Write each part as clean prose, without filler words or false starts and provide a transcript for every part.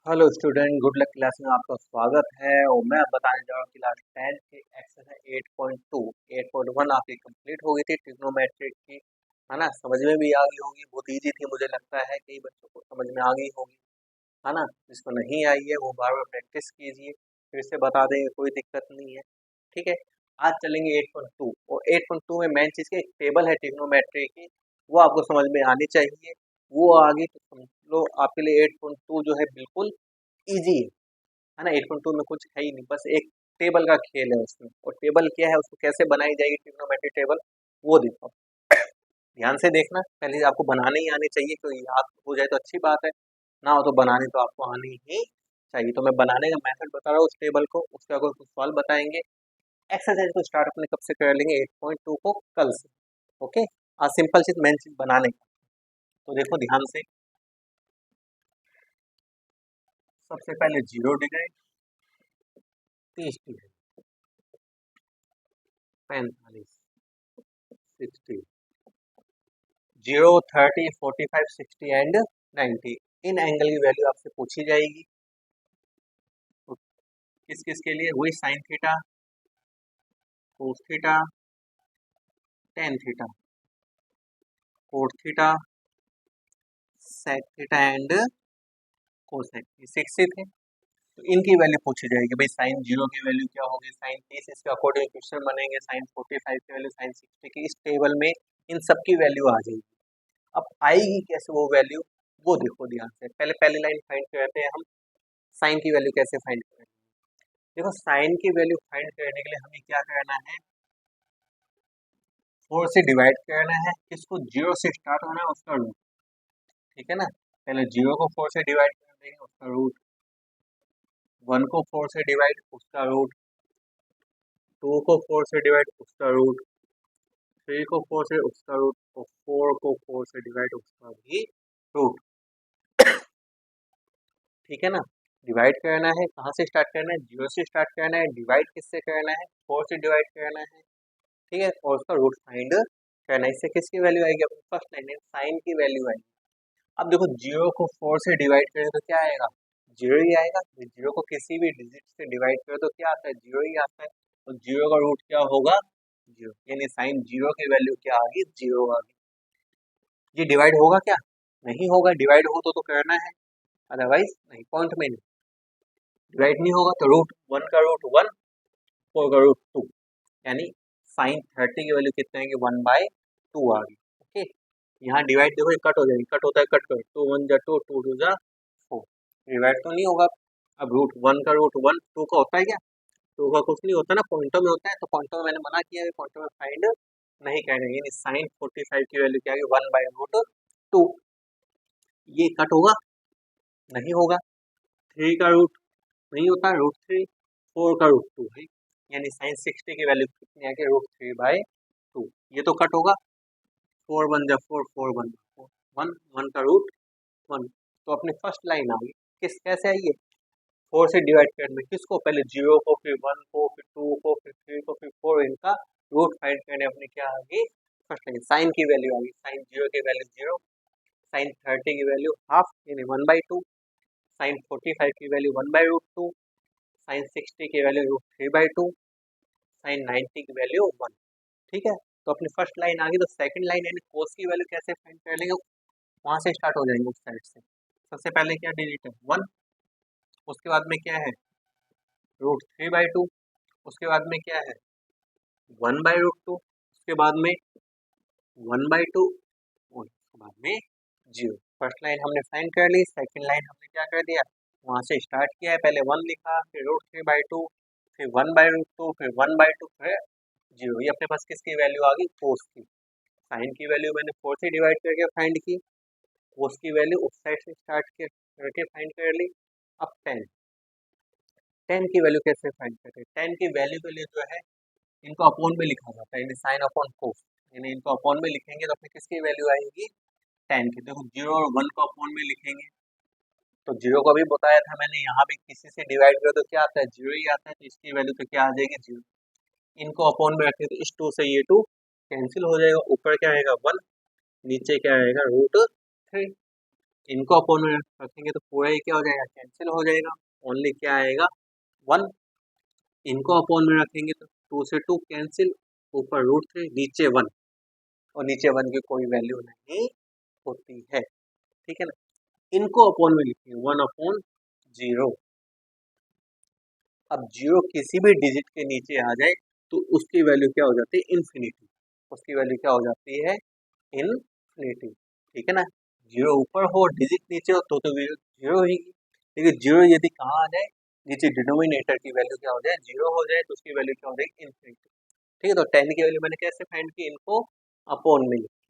Hello student, good luck class में आपका स्वागत है। और मैं अब बताने जा रहा हूँ क्लास 10 की एक्सरसाइज 8.2 8.1 आपकी कंप्लीट हो गई थी ट्रिग्नोमेट्रिक की, है ना। समझ में भी आ गई होगी, बहुत इजी थी, मुझे लगता है कई बच्चों को समझ में आ गई होगी, है ना। जिसको नहीं आई है वो बार बार प्रैक्टिस कीजिए, फिर से बता देंगे, कोई दिक्कत नहीं है। ठीक है, आज चलेंगे 8.2। और 8.2 में मेन चीज़ की एक टेबल है ट्रिग्नोमेट्री की, वो आपको समझ में आनी चाहिए। वो आ गई तो समझ लो आपके लिए 8.2 जो है बिल्कुल ईजी है ना। 8.2 में कुछ है ही नहीं, बस एक टेबल का खेल है उसमें। और टेबल क्या है, उसको कैसे बनाई जाएगी ट्रिग्नोमेट्री टेबल, वो देखो। ध्यान से देखना, पहले आपको बनाने ही आने चाहिए, कोई याद हो जाए तो अच्छी बात है, ना हो तो बनाने तो आपको आनी ही चाहिए। तो मैं बनाने का मेथड बता रहा हूँ उस टेबल को, उसका अगर कुछ सवाल बताएंगे। एक्सरसाइज को स्टार्ट अपने कब से कर लेंगे, 8.2 को कल से। ओके, आज सिंपल चीज मेन चीज बनाने का। तो देखो ध्यान से, सबसे पहले 0 डिग्री, 30 डिग्री, 45, 60, 0, 30, 45, 60 एंड 90। इन एंगल की वैल्यू आपसे पूछी जाएगी। तो किस किस के लिए, वही sine theta, cos theta, tan theta, cot theta, sec theta and cosec, ये 60 थे। तो इनकी वैल्यू पूछी जाएगी। भाई साइन 0 की वैल्यू क्या होगी, साइन 30, इसके अकॉर्डिंग क्वेश्चन बनेंगे। साइन 45 की वैल्यू, साइन 60 की, इस टेबल में इन सब की वैल्यू आ जाएगी। अब आएगी कैसे वो वैल्यू, वो देखो ध्यान से। पहले पहली लाइन फाइंड करते हैं हम, साइन की वैल्यू कैसे फाइंड करें। देखो साइन की वैल्यू फाइंड करने के लिए हमें क्या करना है, 4 से डिवाइड करना है। किसको, 0 से स्टार्ट होना है उसका रूट। ठीक है ना, पहले 0 को 4 से डिवाइड कर देंगे, उसका रूट। 1 को 4 से डिवाइड, उसका रूट। 2 को 4 से डिवाइड, उसका रूट। 3 को 4 से, उसका रूट। और 4 को 4 से डिवाइड, उसका भी रूट। ठीक है ना, डिवाइड करना है, कहाँ से स्टार्ट करना है, 0 से स्टार्ट करना है। डिवाइड किससे करना है, 4 से डिवाइड करना है। ठीक है, और उसका रूट फाइंड करना है। इससे किसकी वैल्यू आएगी, अपनी फर्स्ट लाइन में साइन की वैल्यू आएगी। अब देखो 0 को 4 से डिवाइड करें तो क्या आएगा, 0 ही आएगा। 0 को किसी भी डिजिट से डिवाइड करें तो क्या आता है, 0 ही आता है। और 0 का रूट क्या होगा, 0, यानी साइन 0 की वैल्यू क्या आ गई, 0 आ गई। ये डिवाइड होगा क्या, नहीं होगा। डिवाइड हो तो करना है, अदरवाइज नहीं, पॉइंट में नहीं। डिवाइड नहीं होगा तो रूट 1 का रूट 1, 4 का रूट 2, यानी साइन 30 की वैल्यू कितने आएंगे, 1/2 आ गई। ओके, यहाँ डिवाइड देखो, ये कट हो जाएगी, कट होता है, कट कर, 2 1 जा 2, 2 2 जा 4, डिवाइड तो नहीं होगा। अब रूट 1 का रूट 1, 2 का होता है क्या, 2 का कुछ नहीं होता ना, पॉइंटों में होता है। तो पॉइंटों में मैंने मना किया है, पॉइंटों में फाइंड नहीं करना है। यानी साइन 45 की वैल्यू क्या है, 1/√2। ये कट होगा, नहीं होगा। 3 का रूट नहीं होता, √3। 4 का √2 है, यानी साइन 60 की वैल्यू कितनी आएगी, √3/2। ये तो कट होगा, 4 1 जा 4, 4 1 4, 1 1 का रूट 1। तो अपनी फर्स्ट लाइन आ गई। किस कैसे आई है, 4 से डिवाइड करने, किसको, पहले 0 को, फिर 1 को, फिर 2 को, फिर 3 को, फिर 4, इनका रूट फाइंड करने अपनी क्या आ गई, फर्स्ट लाइन साइन की वैल्यू आ गई। साइन 0 की वैल्यू 0, साइन 30 की वैल्यू हाफ यानी 1/2, साइन 45 की वैल्यू 1/√2, साइन 60 की वैल्यू √3/2, साइन 90 की वैल्यू 1। ठीक है, तो अपनी फर्स्ट लाइन आ गई। तो सेकंड लाइन यानी कोस की वैल्यू कैसे फाइंड कर लेंगे, वहां से स्टार्ट हो जाएंगे, उस साइड से। सबसे पहले क्या डिजिट है, 1। उसके बाद में क्या है, √3/2। उसके बाद में क्या है, 1/√2। उसके बाद में 1/2, और उसके बाद में 0। फर्स्ट लाइन हमने फाइंड कर ली, सेकंड लाइन हमने क्या कर दिया, वहां से स्टार्ट किया है। पहले 1 लिखा, फिर √3/2, फिर 1/√2, फिर 1/2, फिर 0। ये अपने पास किसकी वैल्यू आ गई, कोस की। साइन की वैल्यू मैंने 4 से डिवाइड करके फाइंड की, कोस की वैल्यू उस साइड से स्टार्ट करके फाइंड कर ली। अब 10, 10 की वैल्यू कैसे फाइंड करें, 10 की वैल्यू के लिए जो है, इनको अपॉन में लिखा जाता है, यानी साइन अपॉन कोस। यानी इनको अपॉन में लिखेंगे तो अपनी किसकी वैल्यू आएगी, 10 की। देखो 0 और 1 को अपॉन में लिखेंगे, तो 0 को भी बताया था मैंने, यहाँ भी किसी से डिवाइड करो तो क्या आता है, 0 ही आता है। तो इसकी वैल्यू तो क्या आ जाएगी, 0। इनको अपॉन में रखें तो इस 2 से ये 2 कैंसिल हो जाएगा, ऊपर क्या आएगा 1, नीचे क्या आएगा √3। इनको अपॉन में रखेंगे तो पूरा ही क्या हो जाएगा, कैंसिल हो जाएगा, ओनली क्या आएगा 1। इनको अपॉन में रखेंगे तो 2 से 2 कैंसिल, ऊपर √3, नीचे 1, और नीचे 1 की कोई वैल्यू नहीं होती है, ठीक है ना। इनको अपॉन में लिखिए 1/0। अब 0 किसी भी डिजिट के नीचे आ जाए तो उसकी वैल्यू क्या हो जाती है, इन्फिनिटी। उसकी वैल्यू क्या हो जाती है, इन्फिनिटी, ठीक है ना। 0 ऊपर हो डिजिट नीचे हो तो जीरो होगी, लेकिन 0 यदि कहाँ आ जाए, नीचे डिनोमिनेटर की वैल्यू क्या हो जाए, 0 हो जाए तो उसकी वैल्यू क्या हो जाएगी, इन्फिनिटी, ठीक है। तो 10 की वैल्यू मैंने कैसे फाइंड की, इनको अपॉन में लिखी।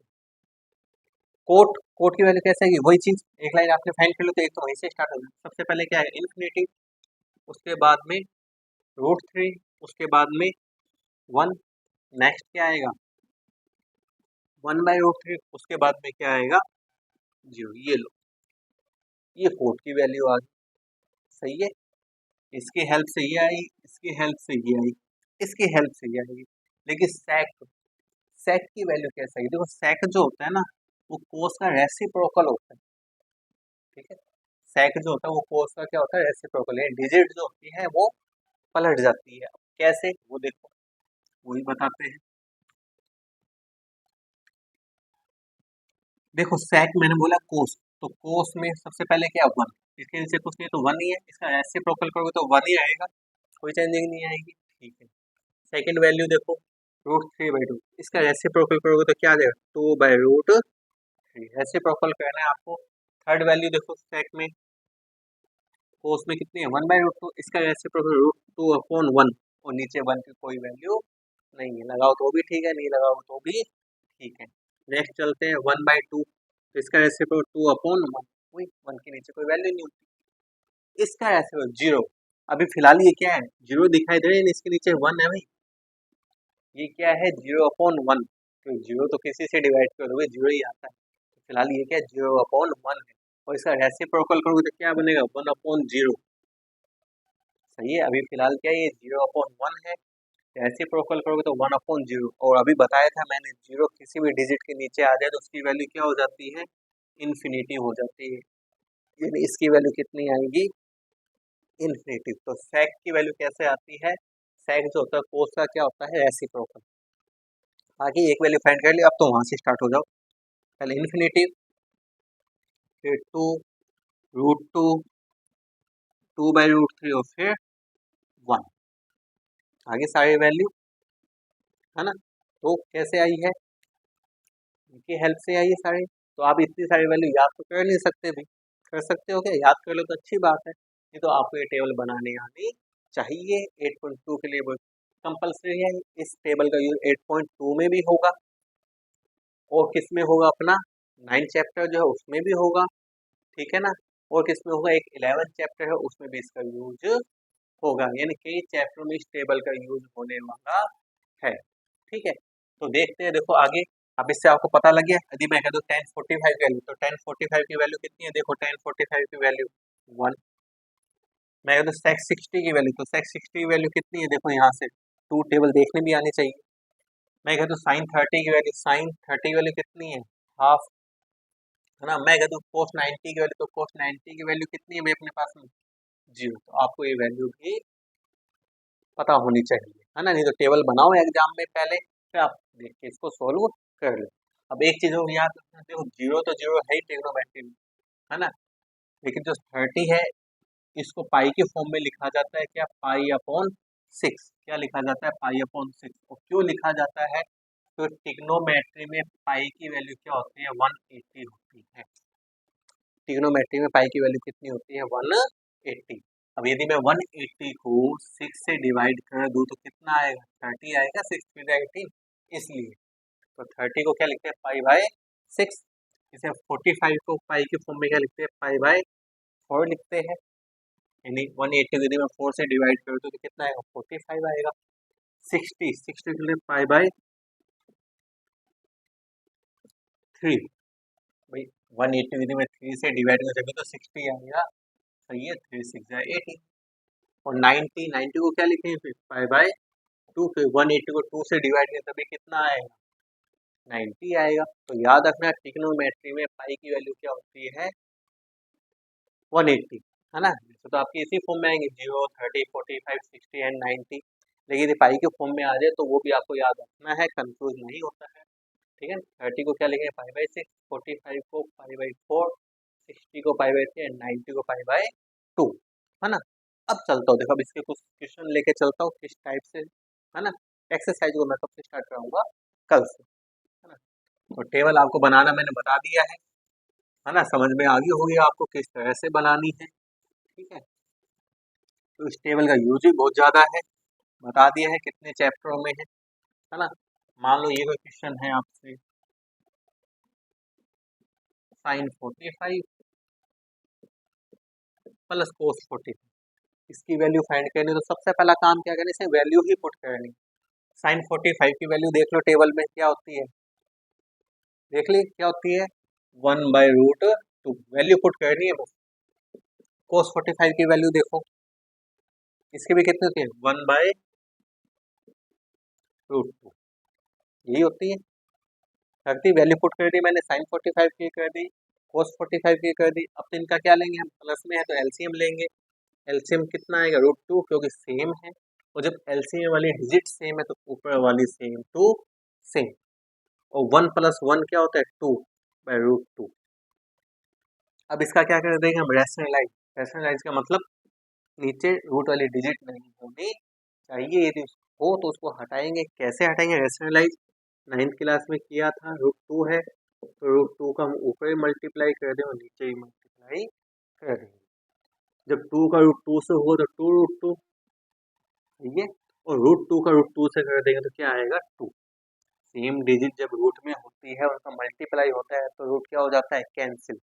कोट कोट की वैल्यू कैसे आएगी, वही चीज, एक लाइन आपने फाइंड कर लो तो एक तो वहीं से स्टार्ट होगा। सबसे पहले क्या है, इन्फिनिटी, उसके बाद में √3, उसके बाद में 1, नेक्स्ट क्या आएगा 1/√3, उसके बाद में क्या आएगा 0। ये लो, ये कोट की वैल्यू आ गई, सही है। इसकी हेल्प से ये आई, इसकी हेल्प से ये आई, इसकी हेल्प से ये आएगी। लेकिन सेक सेक की वैल्यू कैसे आएगी, देखो सेक जो होता है ना वो कोस का रेसिप्रोकल होता है, ठीक है। सेक जो होता है वो कोस का क्या होता है, रेसिप्रोकल है। डिजिट जो होती है वो पलट जाती है, कैसे वो देखो, वही बताते हैं। देखो सेक मैंने बोला कोस, तो कोस में सबसे पहले क्या 1, इसके नीचे कुछ नहीं तो 1 ही है, इसका रेसिप्रोकल करोगे तो 1 ही आएगा, कोई चेंजिंग नहीं आएगी, ठीक है। सेकंड वैल्यू देखो √3/2, इसका रेसिप्रोकल करोगे तो क्या आ जाएगा 2/√3, रेसिप्रोकल करना है आपको। थर्ड वैल्यू देखो सेक में, कोस में कितनी है 1/√2, इसका रेसिप्रोकल √2/1, और नीचे 1 की कोई वैल्यू नहीं है, लगाओ तो भी ठीक है, नहीं लगाओ तो भी ठीक है। नेक्स्ट चलते हैं 1/2, तो इसका रेसिप्रोकल 2/1, वही 1 के नीचे कोई वैल्यू नहीं होती। इसका रेसिप्रोकल 0, अभी फिलहाल ये क्या है, 0 दिखाई दे रहा है, इसके नीचे 1 है भाई, ये क्या है 0/1, तो 0 तो किसी से डिवाइड करोगे 0 ही आता है, तो फिलहाल ये क्या है 0/1 है, और इसका रेसिप्रोकल करोगे तो क्या बनेगा 1/0, सही है। अभी फिलहाल क्या है, ये 0/1 है, रेसिप्रोकल करोगे तो 1/0, और अभी बताया था मैंने 0 किसी भी डिजिट के नीचे आ जाए तो उसकी वैल्यू क्या हो जाती है, इन्फिनिटी हो जाती है, यानी इसकी वैल्यू कितनी आएगी, इन्फिनिटी। तो सेक की वैल्यू कैसे आती है, सेक जो होता है कोस का क्या होता है, रेसिप्रोकल। बाकी एक वैल्यू फाइंड कर ली, अब तो वहां से स्टार्ट हो जाओ, पहले इन्फिनिटी, फिर 2, √2, 2/√3, और फिर 1, आगे सारी वैल्यू, है ना। तो कैसे आई है, इनकी हेल्प से आई है सारी। तो आप इतनी सारी वैल्यू याद तो कर नहीं सकते भी, कर सकते हो क्या, याद कर लो तो अच्छी बात है, नहीं तो आपको ये टेबल बनाने आनी चाहिए। 8.2 के लिए कंपल्सरी है, इस टेबल का यूज 8.2 में भी होगा, और किस में होगा अपना 9 चैप्टर जो है उसमें भी होगा, ठीक है ना। और किस में होगा, एक 11 चैप्टर है उसमें भी इसका यूज होगा, यानी कई चैप्टर में इस टेबल का यूज होने वाला है, ठीक है। तो देखते हैं, देखो आगे, अब इससे आपको पता लग गया। यदि मैं कह दूं 1045 वैल्यू, तो 1045 की वैल्यू कितनी है, देखो 1045 की वैल्यू 1। मैं कह दूं सेक्स 60 की वैल्यू, तो सेक्स 60 की वैल्यू कितनी है, देखो यहाँ से 2 टेबल देखने भी आनी चाहिए। मैं कह दूं साइन 30 की वैल्यू, साइन 30 की वैल्यू कितनी है, हाफ, है ना। मैं कह दूं कोस 90 की वैल्यू, तो कोस 90 की वैल्यू कितनी है भाई अपने पास में, 0। तो आपको ये वैल्यू भी पता होनी चाहिए, है ना, नहीं तो टेबल बनाओ एग्जाम में पहले, फिर आप देख के इसको सोल्व कर लो। अब एक चीज और याद रखना, देखो 0 तो 0 है ही ट्रिग्नोमेट्री में, है ना, लेकिन जो 30 है इसको पाई के फॉर्म में लिखा जाता है, क्या, पाई/6, क्या लिखा जाता है, पाई/6। और क्यों लिखा जाता है, तो ट्रिग्नोमेट्री में पाई की वैल्यू क्या होती है, 180 होती है। ट्रिग्नोमेट्री में पाई की वैल्यू कितनी होती है, 180। अब यदि मैं 180 को 6 से डिवाइड कर दूं तो कितना आएगा, 30 आएगा, 6×18, इसलिए तो 30 को क्या लिखते हैं, पाई/6। इसे 45 को पाई के फॉर्म में क्या लिखते हैं, पाई/4 लिखते हैं, यानी 180 को यदि मैं 4 से डिवाइड कर दूं तो कितना आएगा, 45 आएगा। 60 के लिए पाई/3, भाई 180 यदि मैं 3 से डिवाइड कर सकूँ तो 60 आएगा, सही है, 3×6=80। और 90 को क्या लिखें फिर, पाई/2, फिर 180 को 2 से डिवाइड करें तभी कितना आएगा, 90 आएगा। तो याद रखना ट्रिग्नोमेट्री में पाई की वैल्यू क्या होती है, 180, है ना। वैसे तो आपकी इसी फॉर्म में आएंगे 0, 30, 45, 60 एंड 90, लेकिन यदि पाई के फॉर्म में आ जाए तो वो भी आपको याद रखना है, कंफ्यूज नहीं होता है। ठीक है, 30 को क्या लिखेंगे पाई/6, 45 को पाई/4, 60 को पाई/3 एंड 90 को पाई/2, है ना। अब चलता हूँ, देखो अब इसके कुछ क्वेश्चन लेके चलता हूँ किस टाइप से, है ना। एक्सरसाइज को मैं कब से स्टार्ट कराऊंगा, कल से, है ना। तो टेबल आपको बनाना मैंने बता दिया है ना, समझ में आ गई होगी आपको किस तरह से बनानी है। ठीक है, तो इस टेबल का यूज भी बहुत ज़्यादा है, बता दिया है कितने चैप्टरों में है ना। मान लो ये कोई क्वेश्चन है आपसे, साइन 45 प्लस कोस 45, इसकी वैल्यू फाइंड करनी है, तो सबसे पहला काम क्या करना है, इसे वैल्यू ही पुट करनी है। साइन 45 की वैल्यू देख लो टेबल में क्या होती है, देख ली क्या होती है, 1/√2, वैल्यू पुट करनी है बस। कोस 45 की वैल्यू देखो, इसकी भी कितनी होती है, 1/√2, यही होती है। करती वैल्यू पुट कर दी मैंने, साइन 45 की कर दी, कोस 45 की कर दी। अब तो इनका क्या लेंगे हम, प्लस में है तो एलसीएम लेंगे। एलसीएम कितना आएगा, √2, क्योंकि सेम है, और जब एलसीएम वाली डिजिट सेम है तो ऊपर वाली सेम टू सेम, और 1 + 1 क्या होता है, 2/√2। अब इसका क्या कर देंगे हम, रैशनलाइज। रैशनलाइज का मतलब नीचे रूट वाली डिजिट नहीं होनी चाहिए, यदि हो तो उसको हटाएंगे। कैसे हटाएंगे, रैशनलाइज 9th क्लास में किया था, √2 है तो √2 का हम ऊपर ही मल्टीप्लाई कर दें और नीचे ही मल्टीप्लाई कर देंगे। जब 2 का √2 से हो तो 2√2, ठीक है, और √2 का √2 से कर देंगे तो क्या आएगा, 2। सेम डिजिट जब रूट में होती है उनका मल्टीप्लाई होता है तो रूट क्या हो जाता है, कैंसिल।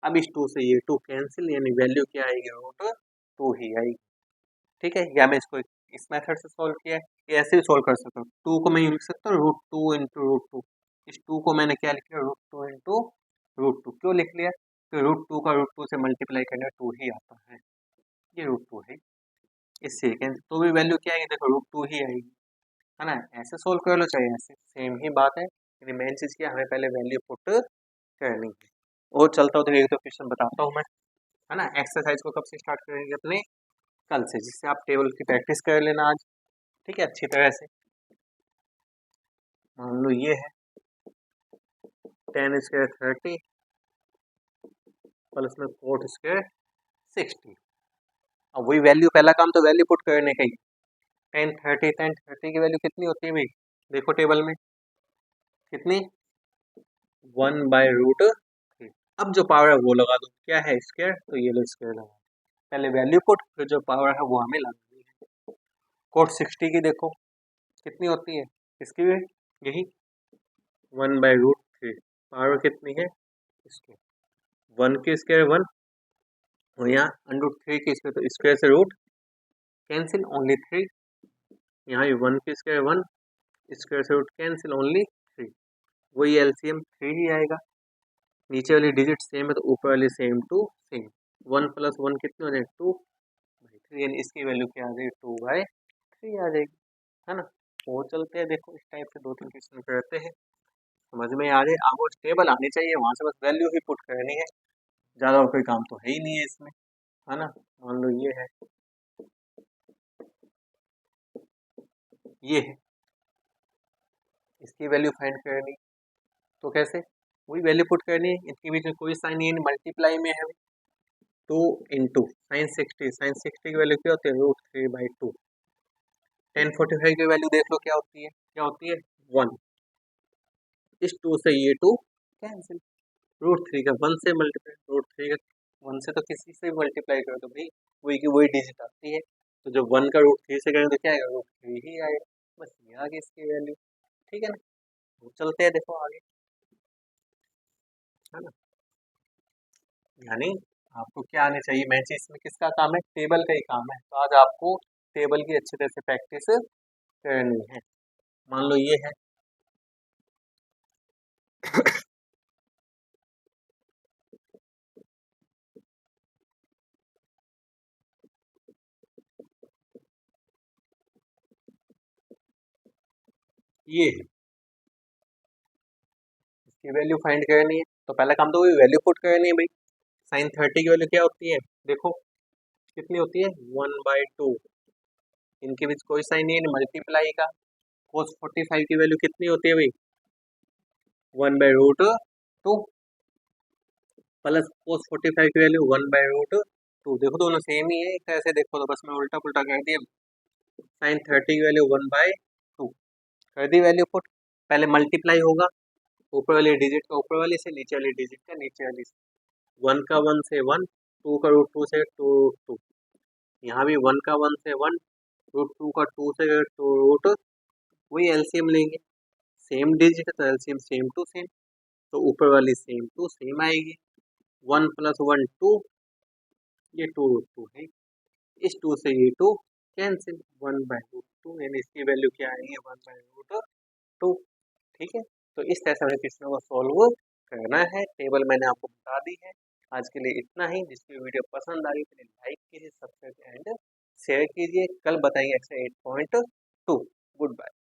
अब इस 2 से ये 2 कैंसिल, यानी वैल्यू क्या आएगी, √2 ही आएगी। ठीक है, या मैं इसको इस मेथड से सॉल्व किया है, ये ऐसे भी सॉल्व कर सकता हूँ। 2 को मैं यूँ लिख सकता हूँ, √2 इंटू √2। इस 2 को मैंने क्या लिख लिया, √2 इंटू √2। क्यों लिख लिया, तो √2 का √2 से मल्टीप्लाई करने 2 ही आता है, ये √2 है। इस सेकेंड तो भी वैल्यू क्या आएगी, देखो √2 ही आएगी, है ना। ऐसे सोल्व कर लो चाहे ऐसे, सेम ही बात है, लेकिन मेन चीज़ क्या, हमें पहले वैल्यू पुट करनी है। और चलता हूँ तो एक दो क्वेश्चन बताता हूँ मैं, है ना। एक्सरसाइज को कब से स्टार्ट करेंगे, अपने कल से, जिससे आप टेबल की प्रैक्टिस कर लेना आज, ठीक है, अच्छी तरह से। मान लो ये है 10² 30 प्लस में cot² 60। अब वही वैल्यू, पहला काम तो वैल्यू पुट करने का ही। 10 30 की वैल्यू कितनी होती है भाई, देखो टेबल में कितनी, 1/√3। अब जो पावर है वो लगा दो, क्या है स्क्वायर, तो ये लो स्क्वायर लगा, पहले वैल्यू पुट, फिर जो पावर है वो हमें लगानी है। cot 60 की देखो कितनी होती है, इसकी भी यही 1/√3, पावर कितनी है इसकी, 1 की स्क्वायर 1, और यहाँ √3 की स्क्वायर, तो स्क्वायर से रूट कैंसिल, ओनली 3। यहाँ भी 1 की स्क्वायर 1, स्क्वायर से रूट कैंसिल, ओनली 3। वही एलसीएम 3 ही आएगा, नीचे वाली डिजिट सेम है तो ऊपर वाली सेम टू सेम। 1 + 1 कितनी हो जाएगी, 2/3, यानी इसकी वैल्यू क्या आ जाएगी, 2/3 आ जाएगी, है ना। वो चलते हैं, देखो इस टाइप से 2-3 क्वेश्चन करते हैं, समझ में आ जाए। आपको स्टेबल आनी चाहिए, वहाँ से बस वैल्यू ही पुट करनी है, ज़्यादा और कोई काम तो है ही नहीं है इसमें, है ना। मान लो ये है, ये है, इसकी वैल्यू फाइंड करनी, तो कैसे, वही वैल्यू पुट करनी है, इनके बीच में कोई साइन नहीं, मल्टीप्लाई में है। 2 इंटू साइन 60 की वैल्यू क्या होती है, √3/2। 1045 की वैल्यू देख लो क्या होती है, 1। इस 2 से ये 2 कैंसिल, √3 का 1 से मल्टीप्लाई, √3 का 1 से तो किसी से भी मल्टीप्लाई करो तो भाई वही की वही डिजिट आती है, तो जब 1 का √3 से करेंगे तो क्या आएगा, √3 ही आएगा, बस ये आ गई इसकी वैल्यू। ठीक है ना, तो चलते हैं देखो आगे, है ना। यानी आपको क्या आने चाहिए, मैन चीज में किसका काम है, टेबल का ही काम है, तो आज आपको टेबल की अच्छी तरह से प्रैक्टिस करनी है। मान लो ये है ये है, इसकी वैल्यू फाइंड करनी है, तो पहला काम तो वही वैल्यू पुट करनी है भाई। साइन 30 की वैल्यू क्या होती है, देखो कितनी होती है 1/2, इनके बीच कोई साइन नहीं है, मल्टीप्लाई का। cos 45 की वैल्यू कितनी होती है भाई 1/√2 प्लस cos 45 की वैल्यू 1/√2। देखो दोनों सेम ही है, एक तरह से देखो तो बस मैं उल्टा पुल्टा कर दिया। साइन 30 की वैल्यू 1/2 कर दी वैल्यू पुट, पहले मल्टीप्लाई होगा ऊपर वाली डिजिट का ऊपर वाली से, नीचे वाली डिजिट का नीचे वाली से। 1 का 1 से 1, 2 का √2 से 2√2, यहाँ भी 1 का 1 से 1, √2 का 2 से 2√2, वही एलसीएम लेंगे, सेम डिजिट है तो एलसीएम सेम टू सेम, तो ऊपर वाली सेम टू सेम आएगी। 1 + 1 2, ये 2√2 है, इस 2 से ये 2 कैंसिल, 1/√2 यानी इसकी वैल्यू क्या आएगी 1/√2। ठीक है, तो इस तरह से हमें क्वेश्चन को सॉल्व करना है। टेबल मैंने आपको बता दी है। आज के लिए इतना ही। जिसकी वीडियो पसंद आई तो लाइक कीजिए, सब्सक्राइब एंड शेयर कीजिए। कल बताएंगे एक्सरसाइज 8.2। Good bye.